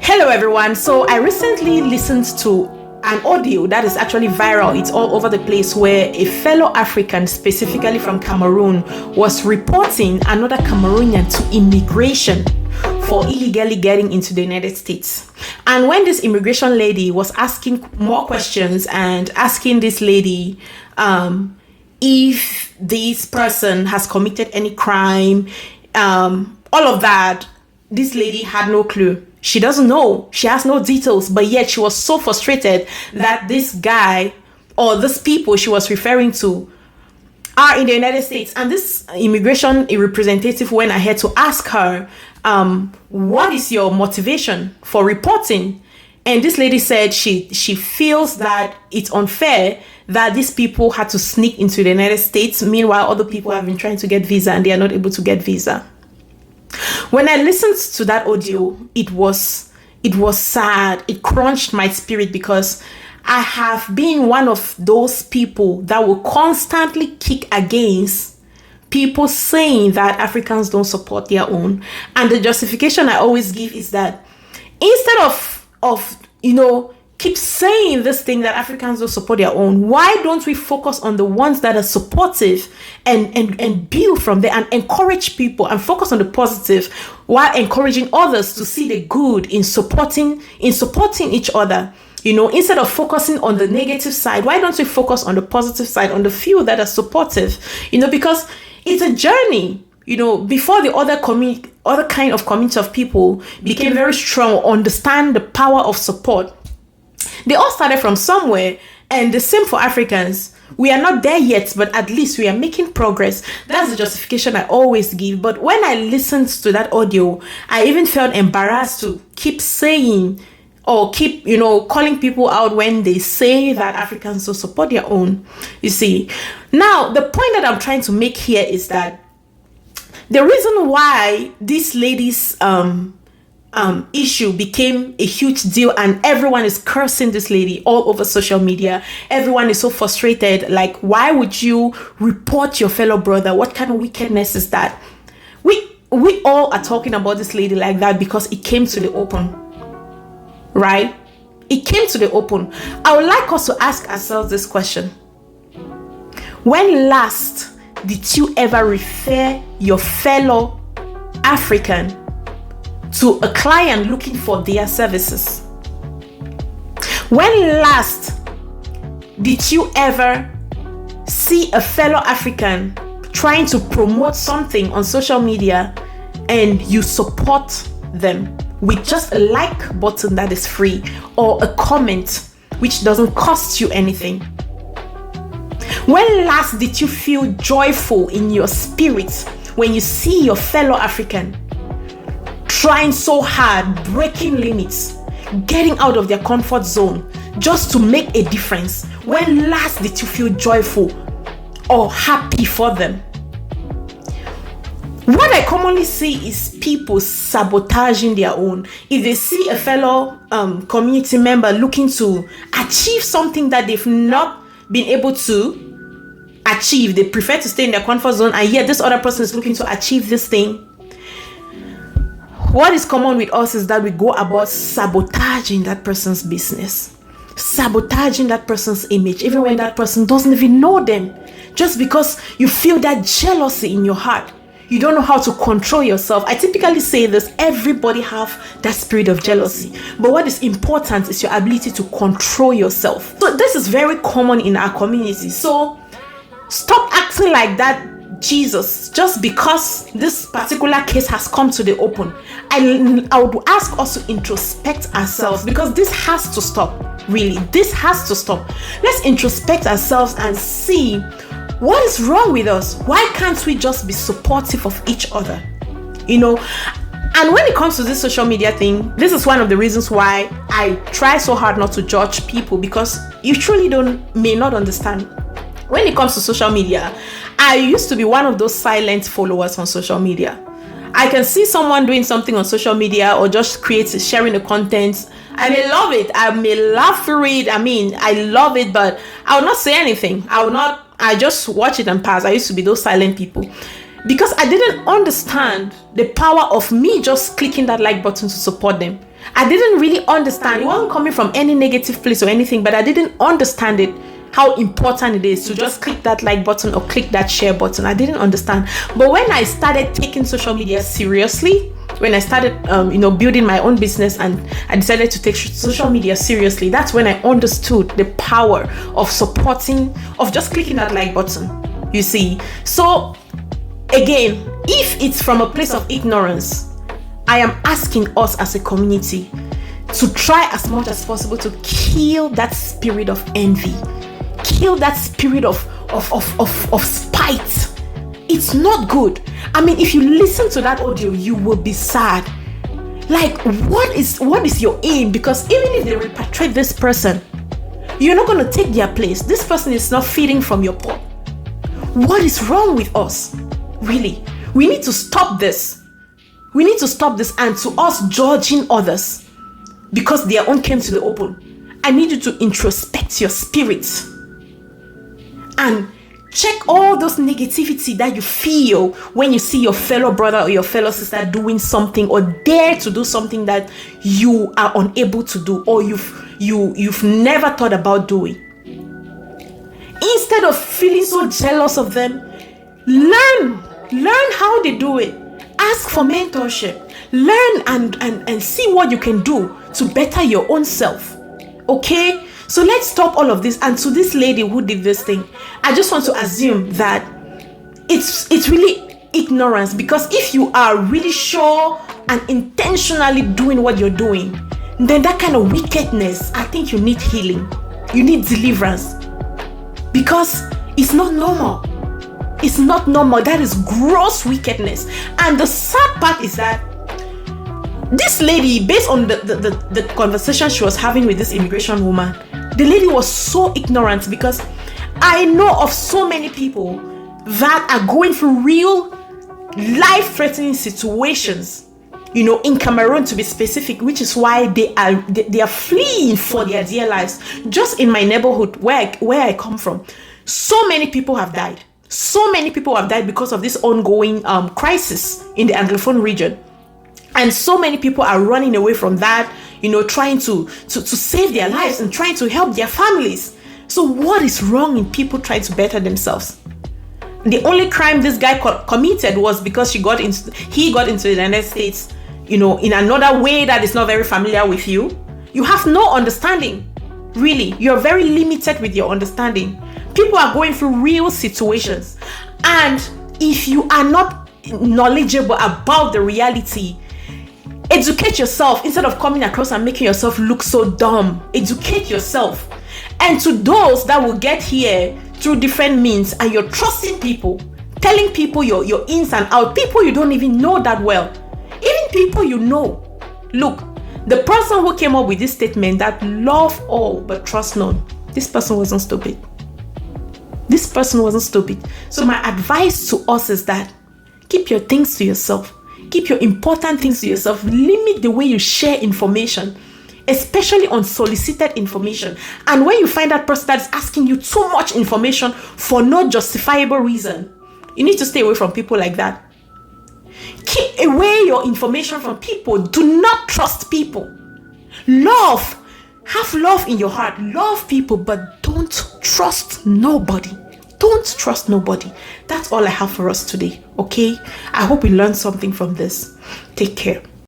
Hello everyone. So I recently listened to an audio that is actually viral. It's all over the place, where a fellow African, specifically from Cameroon, was reporting another Cameroonian to immigration for illegally getting into the United States. And when this immigration lady was asking more questions and asking this lady if this person has committed any crime, all of that, this lady had no clue. She doesn't know. She has no details, but yet she was so frustrated that this guy or these people she was referring to are in the United States. And this immigration representative went ahead to ask her, what is your motivation for reporting? And this lady said she feels that it's unfair that these people had to sneak into the United States. Meanwhile, other people have been trying to get visa and they are not able to get visa. When I listened to that audio, it was sad. It crunched my spirit, because I have been one of those people that will constantly kick against people saying that Africans don't support their own. And the justification I always give is that instead of keep saying this thing that Africans don't support their own, why don't we focus on the ones that are supportive and build from there and encourage people and focus on the positive, while encouraging others to see the good in supporting each other? Instead of focusing on the negative side, why don't we focus on the positive side, on the few that are supportive? Because it's a journey. Before the other kind of community of people became very strong, understand the power of support, they all started from somewhere. And the same for Africans. We are not there yet, but at least we are making progress. That's the justification I always give. But when I listened to that audio, I even felt embarrassed to keep saying or keep, calling people out when they say that Africans don't support their own. You see, now the point that I'm trying to make here is that the reason why this lady's issue became a huge deal and everyone is cursing this lady all over social media. Everyone is so frustrated. Like, why would you report your fellow brother? What kind of wickedness is that? We all are talking about this lady like that because it came to the open, right? It came to the open. I would like us to ask ourselves this question. When last did you ever refer your fellow African to a client looking for their services? When last did you ever see a fellow African trying to promote something on social media and you support them with just a like button that is free or a comment which doesn't cost you anything? When last did you feel joyful in your spirit when you see your fellow African trying so hard, breaking limits, getting out of their comfort zone just to make a difference? When last did you feel joyful or happy for them? What I commonly see is people sabotaging their own. If they see a fellow community member looking to achieve something that they've not been able to achieve, they prefer to stay in their comfort zone, and yet this other person is looking to achieve this thing. What is common with us is that we go about sabotaging that person's business, sabotaging that person's image, even when that person doesn't even know them, just because you feel that jealousy in your heart. You don't know how to control yourself. I typically say this: everybody have that spirit of jealousy, but what is important is your ability to control yourself. So this is very common in our community. So stop acting like that Jesus just because this particular case has come to the open. I would ask us to introspect ourselves, because this has to stop. Really, this has to stop. Let's introspect ourselves and see what is wrong with us. Why can't we just be supportive of each other? And when it comes to this social media thing, this is one of the reasons why I try so hard not to judge people, because you truly may not understand. When it comes to social media, I used to be one of those silent followers on social media. I can see someone doing something on social media or just sharing the content. I may love it. I may laugh through it. I love it, but I will not say anything. I just watch it and pass. I used to be those silent people. because I didn't understand the power of me just clicking that like button to support them. I didn't really understand. It wasn't coming from any negative place or anything, but I didn't understand it, how important it is to just click that like button or click that share button. I didn't understand. But when I started taking social media seriously, when I started, building my own business, and I decided to take social media seriously, that's when I understood the power of supporting, of just clicking that like button, you see. So again, if it's from a place of ignorance, I am asking us as a community to try as much as possible to kill that spirit of envy, kill that spirit of spite. It's not good. I mean, if you listen to that audio, you will be sad. Like, what is your aim? Because even if they repatriate this person, you're not going to take their place. This person is not feeding from your pot. What is wrong with us? Really, we need to stop this. We need to stop this. And to us judging others because their own came to the open, I need you to introspect your spirit and check all those negativity that you feel when you see your fellow brother or your fellow sister doing something or dare to do something that you are unable to do, or you've never thought about doing. Instead of feeling so jealous of them, learn how they do it. Ask for mentorship. Learn and see what you can do to better your own self. Okay? So let's stop all of this. And to this lady who did this thing, I just want to assume that it's really ignorance, because if you are really sure and intentionally doing what you're doing, then that kind of wickedness, I think you need healing. You need deliverance, because it's not normal. It's not normal. That is gross wickedness. And the sad part is that this lady, based on the conversation she was having with this immigration woman, the lady was so ignorant, because I know of so many people that are going through real life-threatening situations, in Cameroon to be specific, which is why they are fleeing for their dear lives. Just in my neighborhood where I come from, so many people have died. So many people have died because of this ongoing crisis in the Anglophone region. And so many people are running away from that, trying to save their lives and trying to help their families. So what is wrong in people trying to better themselves? The only crime this guy committed was because he got into the United States, in another way that is not very familiar with you. You have no understanding. Really, you're very limited with your understanding. People are going through real situations. And if you are not knowledgeable about the reality, educate yourself instead of coming across and making yourself look so dumb. Educate yourself. And to those that will get here through different means, and you're trusting people, telling people your ins and outs, people you don't even know that well, even people you know. Look, the person who came up with this statement that love all but trust none, this person wasn't stupid. This person wasn't stupid. So my advice to us is that keep your things to yourself. Keep your important things to yourself. Limit the way you share information, especially unsolicited information. And when you find that person that's asking you too much information for no justifiable reason, you need to stay away from people like that. Keep away your information from people. Do not trust people. Have love in your heart. Love people, but don't trust nobody. Don't trust nobody. That's all I have for us today. Okay? I hope we learned something from this. Take care.